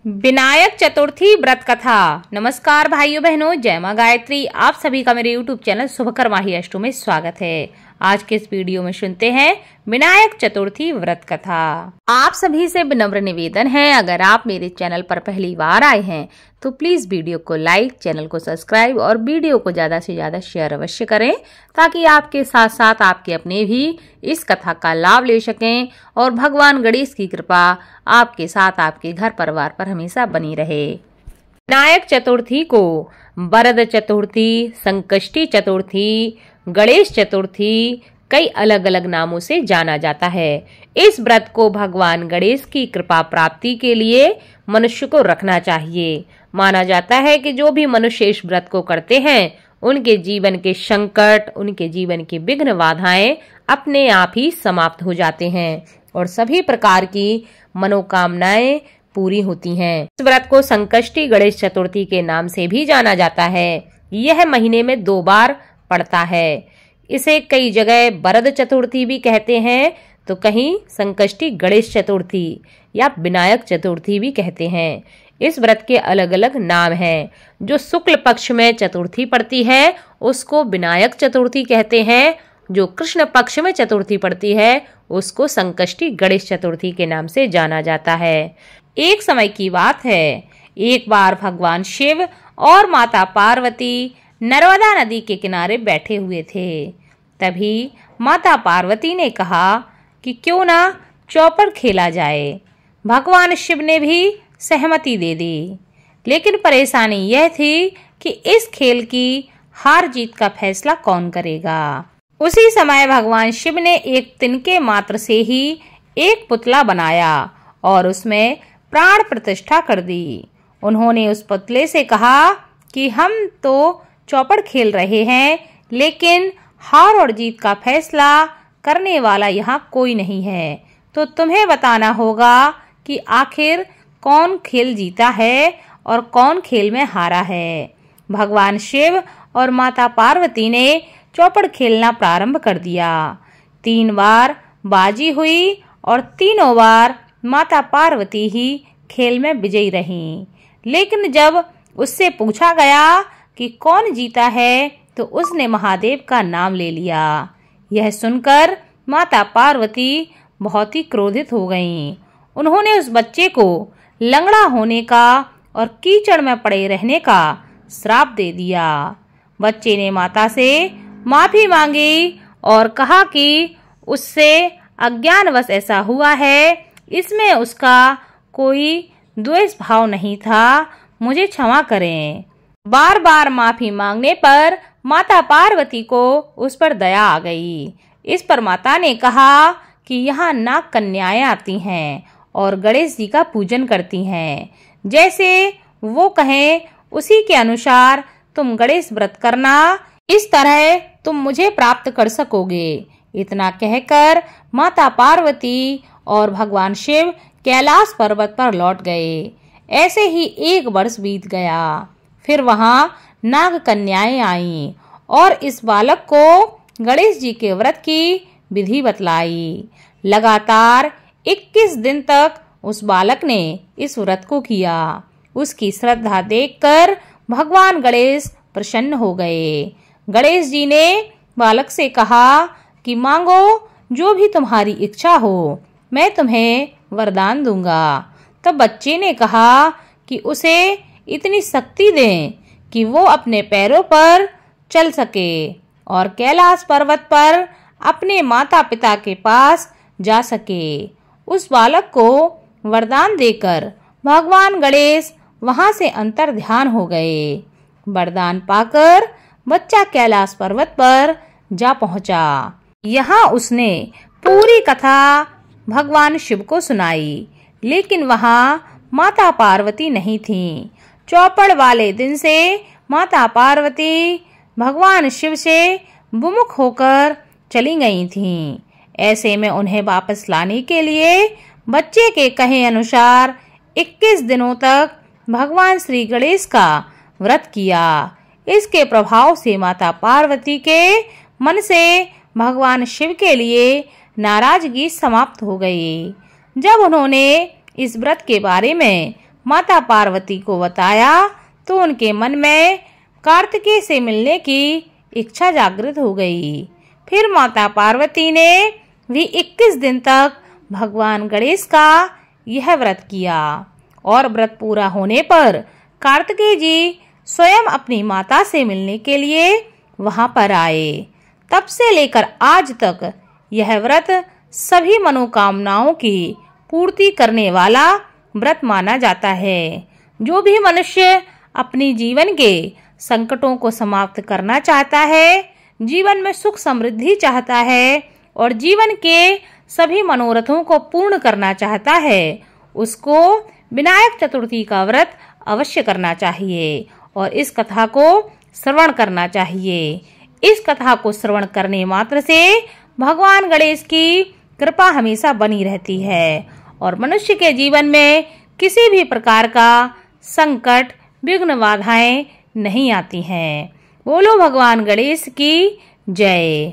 विनायक चतुर्थी व्रत कथा। नमस्कार भाइयों बहनों, जय मां गायत्री। आप सभी का मेरे YouTube चैनल शुभकर्मा ही अष्टो में स्वागत है। आज के इस वीडियो में सुनते हैं विनायक चतुर्थी व्रत कथा। आप सभी से विनम्र निवेदन है, अगर आप मेरे चैनल पर पहली बार आए हैं तो प्लीज वीडियो को लाइक, चैनल को सब्सक्राइब और वीडियो को ज्यादा से ज्यादा शेयर अवश्य करें, ताकि आपके साथ साथ आपके अपने भी इस कथा का लाभ ले सकें और भगवान गणेश की कृपा आपके साथ आपके घर परिवार पर हमेशा बनी रहे। विनायक चतुर्थी को वरद चतुर्थी, संकष्टी चतुर्थी, गणेश चतुर्थी कई अलग अलग नामों से जाना जाता है। इस व्रत को भगवान गणेश की कृपा प्राप्ति के लिए मनुष्य को रखना चाहिए। माना जाता है कि जो भी मनुष्य इस व्रत को करते हैं उनके जीवन के संकट, उनके जीवन की विघ्न बाधाएं अपने आप ही समाप्त हो जाते हैं और सभी प्रकार की मनोकामनाएं पूरी होती हैं। इस व्रत को संकष्टी गणेश चतुर्थी के नाम से भी जाना जाता है। यह महीने में 2 बार पड़ता है। इसे कई जगह वरद चतुर्थी भी कहते हैं तो कहीं संकष्टी गणेश चतुर्थी या विनायक चतुर्थी भी कहते हैं। इस व्रत के अलग अलग नाम हैं। जो शुक्ल पक्ष में चतुर्थी पड़ती है उसको विनायक चतुर्थी कहते हैं। जो कृष्ण पक्ष में चतुर्थी पड़ती है उसको संकष्टी गणेश चतुर्थी के नाम से जाना जाता है। एक समय की बात है, एक बार भगवान शिव और माता पार्वती नर्मदा नदी के किनारे बैठे हुए थे। तभी माता पार्वती ने कहा कि क्यों ना चौपड़ खेला जाए। भगवान शिव ने भी सहमति दे दी, लेकिन परेशानी यह थी कि इस खेल की हार जीत का फैसला कौन करेगा। उसी समय भगवान शिव ने एक तिनके मात्र से ही एक पुतला बनाया और उसमें प्राण प्रतिष्ठा कर दी। उन्होंने उस पुतले से कहा कि हम तो चौपड़ खेल रहे हैं, लेकिन हार और जीत का फैसला करने वाला यहाँ कोई नहीं है, तो तुम्हें बताना होगा कि आखिर कौन खेल जीता है और कौन खेल में हारा है। भगवान शिव और माता पार्वती ने चौपड़ खेलना प्रारंभ कर दिया। 3 बार बाजी हुई और तीनों बार माता पार्वती ही खेल में विजयी रहीं। लेकिन जब उससे पूछा गया कि कौन जीता है तो उसने महादेव का नाम ले लिया। यह सुनकर माता पार्वती बहुत ही क्रोधित हो गईं। उन्होंने उस बच्चे को लंगड़ा होने का और कीचड़ में पड़े रहने का श्राप दे दिया। बच्चे ने माता से माफी मांगी और कहा कि उससे अज्ञानवश ऐसा हुआ है, इसमें उसका कोई द्वेष भाव नहीं था, मुझे क्षमा करें। बार बार माफी मांगने पर माता पार्वती को उस पर दया आ गई। इस पर माता ने कहा कि यहाँ नाग कन्याएं आती हैं और गणेश जी का पूजन करती हैं। जैसे वो कहें उसी के अनुसार तुम गणेश व्रत करना, इस तरह तुम मुझे प्राप्त कर सकोगे। इतना कहकर माता पार्वती और भगवान शिव कैलाश पर्वत पर लौट गए। ऐसे ही 1 वर्ष बीत गया। फिर वहां नाग कन्याएं आईं और इस बालक को गणेश जी के व्रत की विधि बतलाई। लगातार 21 दिन तक उस बालक ने इस व्रत को किया। उसकी श्रद्धा देखकर भगवान गणेश प्रसन्न हो गए। गणेश जी ने बालक से कहा कि मांगो, जो भी तुम्हारी इच्छा हो मैं तुम्हें वरदान दूंगा। तब बच्चे ने कहा कि उसे इतनी शक्ति दें कि वो अपने पैरों पर चल सके और कैलाश पर्वत पर अपने माता पिता के पास जा सके। उस बालक को वरदान देकर भगवान गणेश वहां से अंतर ध्यान हो गए। वरदान पाकर बच्चा कैलाश पर्वत पर जा पहुंचा। यहाँ उसने पूरी कथा भगवान शिव को सुनाई, लेकिन वहां माता पार्वती नहीं थी। चौपड़ वाले दिन से माता पार्वती भगवान शिव से विमुख होकर चली गई थीं। ऐसे में उन्हें वापस लाने के लिए बच्चे के कहे अनुसार 21 दिनों तक भगवान श्री गणेश का व्रत किया। इसके प्रभाव से माता पार्वती के मन से भगवान शिव के लिए नाराजगी समाप्त हो गई। जब उन्होंने इस व्रत के बारे में माता पार्वती को बताया तो उनके मन में कार्तिकेय से मिलने की इच्छा जागृत हो गई। फिर माता पार्वती ने भी 21 दिन तक भगवान गणेश का यह व्रत किया और व्रत पूरा होने पर कार्तिकेय जी स्वयं अपनी माता से मिलने के लिए वहां पर आए। तब से लेकर आज तक यह व्रत सभी मनोकामनाओं की पूर्ति करने वाला व्रत माना जाता है। जो भी मनुष्य अपनी जीवन के संकटों को समाप्त करना चाहता है, जीवन में सुख समृद्धि चाहता है और जीवन के सभी मनोरथों को पूर्ण करना चाहता है, उसको विनायक चतुर्थी का व्रत अवश्य करना चाहिए और इस कथा को श्रवण करना चाहिए। इस कथा को श्रवण करने मात्र से भगवान गणेश की कृपा हमेशा बनी रहती है और मनुष्य के जीवन में किसी भी प्रकार का संकट, विघ्न, बाधाएं नहीं आती हैं। बोलो भगवान गणेश की जय।